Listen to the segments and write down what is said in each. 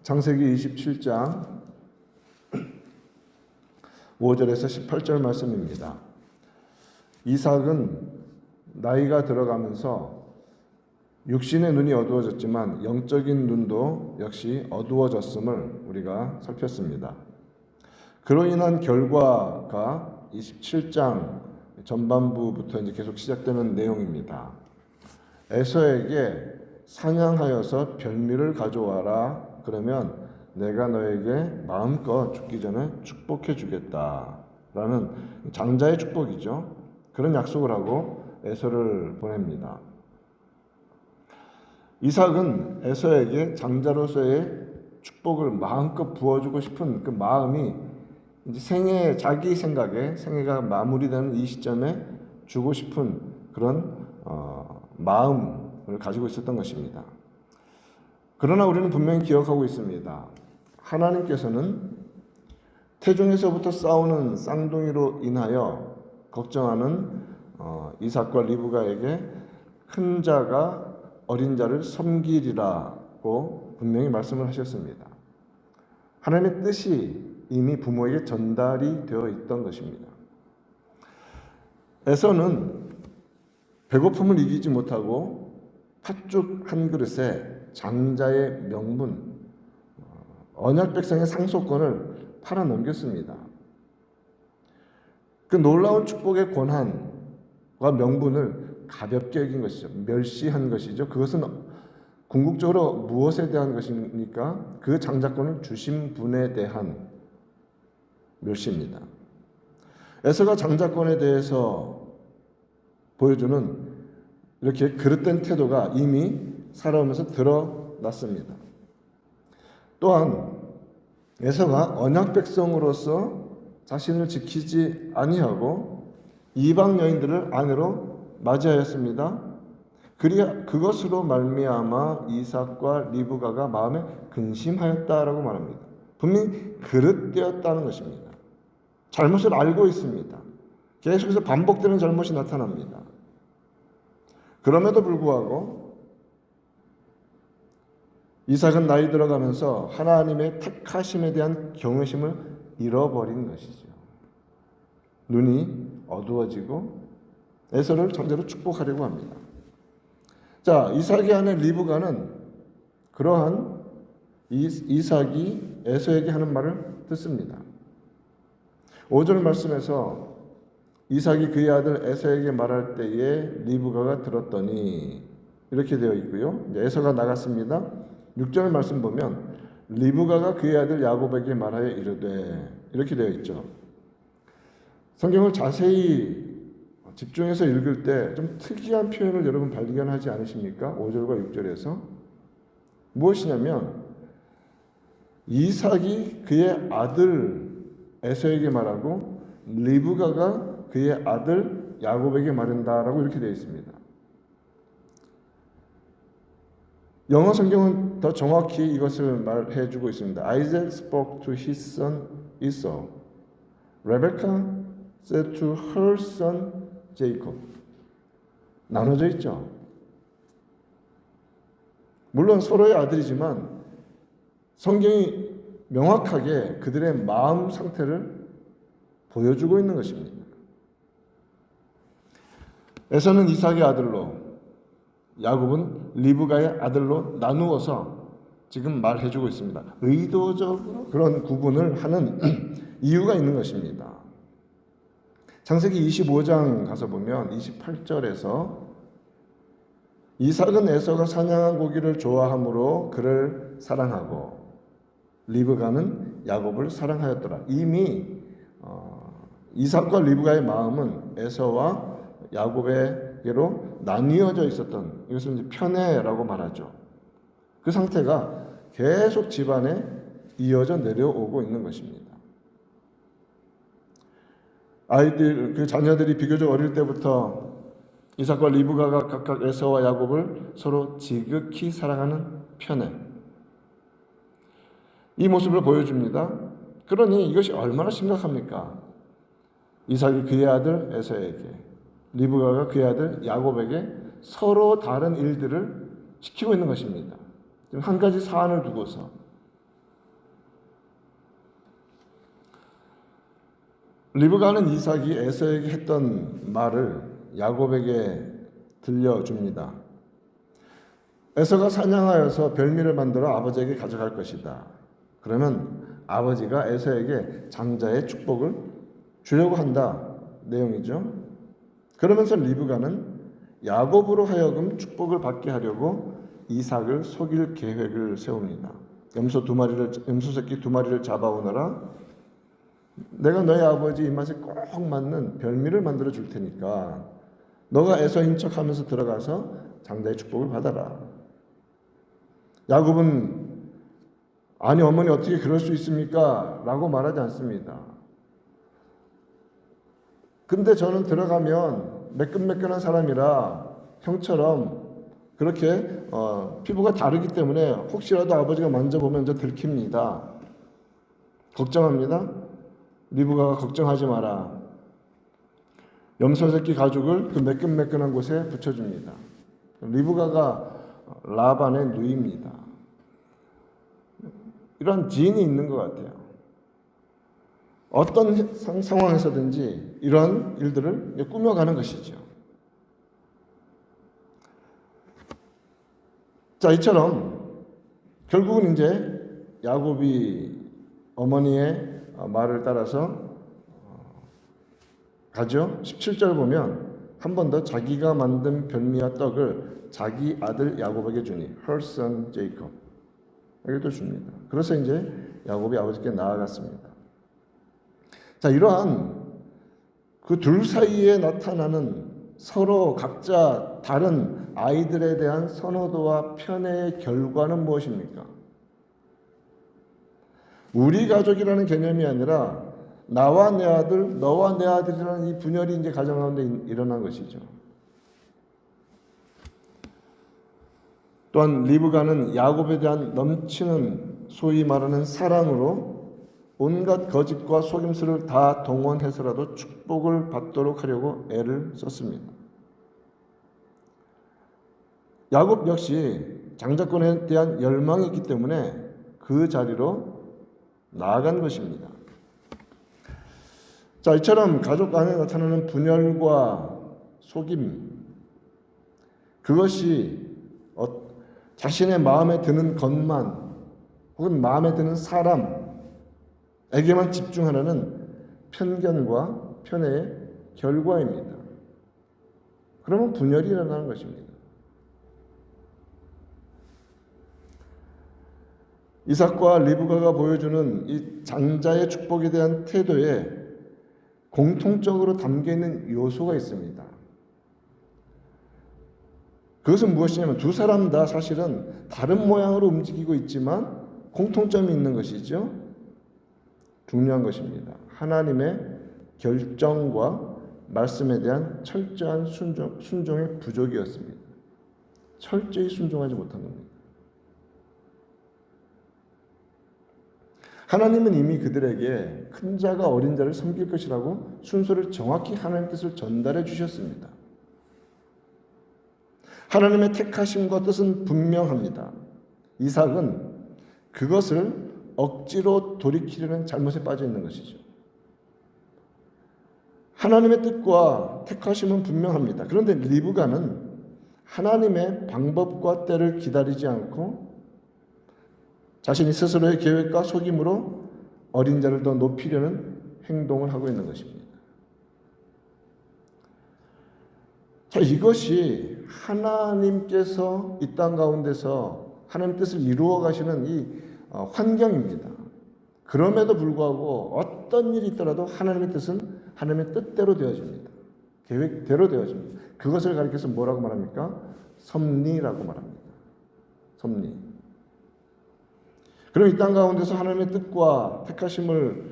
창세기 27장 5절에서 18절 말씀입니다. 이삭은 나이가 들어가면서 육신의 눈이 어두워졌지만 영적인 눈도 역시 어두워졌음을 우리가 살폈습니다. 그로 인한 결과가 27장 전반부부터 이제 계속 시작되는 내용입니다. 에서에게 사냥하여서 별미를 가져와라. 그러면 내가 너에게 마음껏 죽기 전에 축복해 주겠다라는 장자의 축복이죠. 그런 약속을 하고 에서를 보냅니다. 이삭은 에서에게 장자로서의 축복을 마음껏 부어주고 싶은 그 마음이 이제 자기 생각에 생애가 마무리되는 이 시점에 주고 싶은 그런 마음을 가지고 있었던 것입니다. 그러나 우리는 분명히 기억하고 있습니다. 하나님께서는 태중에서부터 싸우는 쌍둥이로 인하여 걱정하는 이삭과 리브가에게 큰 자가 어린 자를 섬기리라고 분명히 말씀을 하셨습니다. 하나님의 뜻이 이미 부모에게 전달이 되어 있던 것입니다. 에서는 배고픔을 이기지 못하고 팥죽 한 그릇에 장자의 명분, 언약 백성의 상속권을 팔아넘겼습니다. 그 놀라운 축복의 권한과 명분을 가볍게 여긴 것이죠. 멸시한 것이죠. 그것은 궁극적으로 무엇에 대한 것입니까? 그 장자권을 주신 분에 대한 멸시입니다. 에서가 장자권에 대해서 보여주는 이렇게 그릇된 태도가 이미 살아오면서 드러났습니다. 또한 에서가 언약 백성으로서 자신을 지키지 아니하고 이방 여인들을 아내로 맞이하였습니다. 그것으로 말미암아 이삭과 리브가가 마음에 근심하였다라고 말합니다. 분명히 그릇되었다는 것입니다. 잘못을 알고 있습니다. 계속해서 반복되는 잘못이 나타납니다. 그럼에도 불구하고 이삭은 나이 들어가면서 하나님의 택하심에 대한 경외심을 잃어버린 것이죠. 눈이 어두워지고 에서를 장자로 축복하려고 합니다. 자, 이삭의 아내 리브가는 그러한 이삭이 에서에게 하는 말을 듣습니다. 5절 말씀에서 이삭이 그의 아들 에서에게 말할 때에 리브가가 들었더니 이렇게 되어 있고요. 에서가 나갔습니다. 6절 말씀 보면 리브가가 그의 아들 야곱에게 말하여 이르되 이렇게 되어 있죠. 성경을 자세히 집중해서 읽을 때 좀 특이한 표현을 여러분 발견하지 않으십니까? 5절과 6절에서 무엇이냐면 이삭이 그의 아들 에서에게 말하고 리브가가 그의 아들 야곱에게 말한다라고 이렇게 되어 있습니다. 영어 성경은 더 정확히 이것을 말해주고 있습니다. Isaac spoke to his son Esau. Rebecca said to her son Jacob. 나눠져 있죠. 물론 서로의 아들이지만 성경이 명확하게 그들의 마음 상태를 보여주고 있는 것입니다. 에서는 이삭의 아들로, 야곱은 리브가의 아들로 나누어서 지금 말해주고 있습니다. 의도적으로 그런 구분을 하는 이유가 있는 것입니다. 창세기 25장 가서 보면 28절에서 이삭은 에서가 사냥한 고기를 좋아하므로 그를 사랑하고 리브가는 야곱을 사랑하였더라. 이미 이삭과 리브가의 마음은 에서와 야곱에게로 나뉘어져 있었던, 이것을 이제 편애라고 말하죠. 그 상태가 계속 집안에 이어져 내려오고 있는 것입니다. 그 자녀들이 비교적 어릴 때부터 이삭과 리브가가 각각 에서와 야곱을 서로 지극히 사랑하는 편애, 이 모습을 보여줍니다. 그러니 이것이 얼마나 심각합니까? 이삭이 그의 아들 에서에게, 리브가가 그의 아들 야곱에게 서로 다른 일들을 시키고 있는 것입니다. 한 가지 사안을 두고서 리브가는 이삭이 에서에게 했던 말을 야곱에게 들려줍니다. 에서가 사냥하여서 별미를 만들어 아버지에게 가져갈 것이다. 그러면 아버지가 에서에게 장자의 축복을 주려고 한다 내용이죠. 그러면서 리브가는 야곱으로 하여금 축복을 받게 하려고 이삭을 속일 계획을 세웁니다. 염소 새끼 2마리를 잡아오너라. 내가 너희 아버지 입맛에 꼭 맞는 별미를 만들어 줄 테니까 너가 에서인 척하면서 들어가서 장자의 축복을 받아라. 야곱은 아니 어머니 어떻게 그럴 수 있습니까? 라고 말하지 않습니다. 근데 저는 들어가면 매끈매끈한 사람이라 형처럼 그렇게 피부가 다르기 때문에 혹시라도 아버지가 만져보면 저 들킵니다. 걱정합니다. 리브가가 걱정하지 마라. 염소 새끼 가죽을 그 매끈매끈한 곳에 붙여줍니다. 리브가가 라반의 누이입니다. 이런 지인이 있는 것 같아요. 어떤 상황에서든지 이런 일들을 꾸며가는 것이죠. 자, 이처럼 결국은 이제 야곱이 어머니의 말을 따라서 가죠. 17절 보면 한 번 더 자기가 만든 별미와 떡을 자기 아들 야곱에게 주니 her son Jacob 에게도 줍니다. 그래서 이제 야곱이 아버지께 나아갔습니다. 자, 이러한 그 둘 사이에 나타나는 서로 각자 다른 아이들에 대한 선호도와 편애의 결과는 무엇입니까? 우리 가족이라는 개념이 아니라 나와 내 아들, 너와 내 아들이라는 이 분열이 이제 가정 가운데 일어난 것이죠. 또한 리브가는 야곱에 대한 넘치는 소위 말하는 사랑으로 온갖 거짓과 속임수를 다 동원해서라도 축복을 받도록 하려고 애를 썼습니다. 야곱 역시 장자권에 대한 열망이 있기 때문에 그 자리로 나아간 것입니다. 자, 이처럼 가족 안에 나타나는 분열과 속임, 그것이 자신의 마음에 드는 것만 혹은 마음에 드는 사람에게만 집중하려는 편견과 편애의 결과입니다. 그러면 분열이 일어나는 것입니다. 이삭과 리브가가 보여주는 이 장자의 축복에 대한 태도에 공통적으로 담겨있는 요소가 있습니다. 그것은 무엇이냐면 두 사람 다 사실은 다른 모양으로 움직이고 있지만 공통점이 있는 것이죠. 중요한 것입니다. 하나님의 결정과 말씀에 대한 철저한 순종의 부족이었습니다. 철저히 순종하지 못한 겁니다. 하나님은 이미 그들에게 큰 자가 어린 자를 섬길 것이라고 순서를 정확히 하나님의 뜻을 전달해 주셨습니다. 하나님의 택하심과 뜻은 분명합니다. 이삭은 그것을 억지로 돌이키려는 잘못에 빠져 있는 것이죠. 하나님의 뜻과 택하심은 분명합니다. 그런데 리브가는 하나님의 방법과 때를 기다리지 않고 자신이 스스로의 계획과 속임으로 어린 자를 더 높이려는 행동을 하고 있는 것입니다. 자, 이것이 하나님께서 이 땅 가운데서 하나님 뜻을 이루어 가시는 이 환경입니다. 그럼에도 불구하고 어떤 일이 있더라도 하나님의 뜻은 하나님의 뜻대로 되어집니다. 계획대로 되어집니다. 그것을 가리켜서 뭐라고 말합니까? 섭리라고 말합니다. 섭리. 그럼 이 땅 가운데서 하나님의 뜻과 택하심을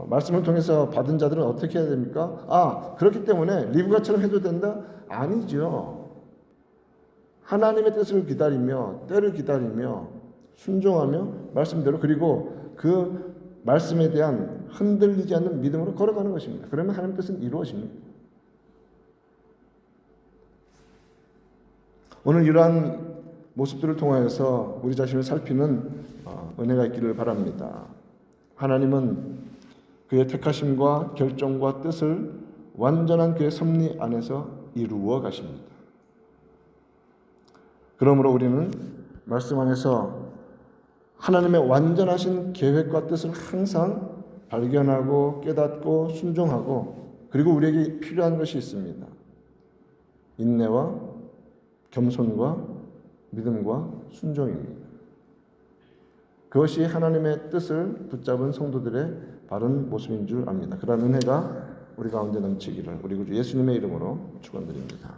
말씀을 통해서 받은 자들은 어떻게 해야 됩니까? 그렇기 때문에 리브가처럼 해도 된다? 아니죠. 하나님의 뜻을 기다리며 때를 기다리며 순종하며 말씀대로 그리고 그 말씀에 대한 흔들리지 않는 믿음으로 걸어가는 것입니다. 그러면 하나님의 뜻은 이루어집니다. 오늘 이러한 모습들을 통하여서 우리 자신을 살피는 은혜가 있기를 바랍니다. 하나님은 그의 택하심과 결정과 뜻을 완전한 그의 섭리 안에서 이루어 가십니다. 그러므로 우리는 말씀 안에서 하나님의 완전하신 계획과 뜻을 항상 발견하고 깨닫고 순종하고, 그리고 우리에게 필요한 것이 있습니다. 인내와 겸손과 믿음과 순종입니다. 그것이 하나님의 뜻을 붙잡은 성도들의 바른 모습인 줄 압니다. 그런 은혜가 우리 가운데 넘치기를 우리 구주 예수님의 이름으로 축원드립니다.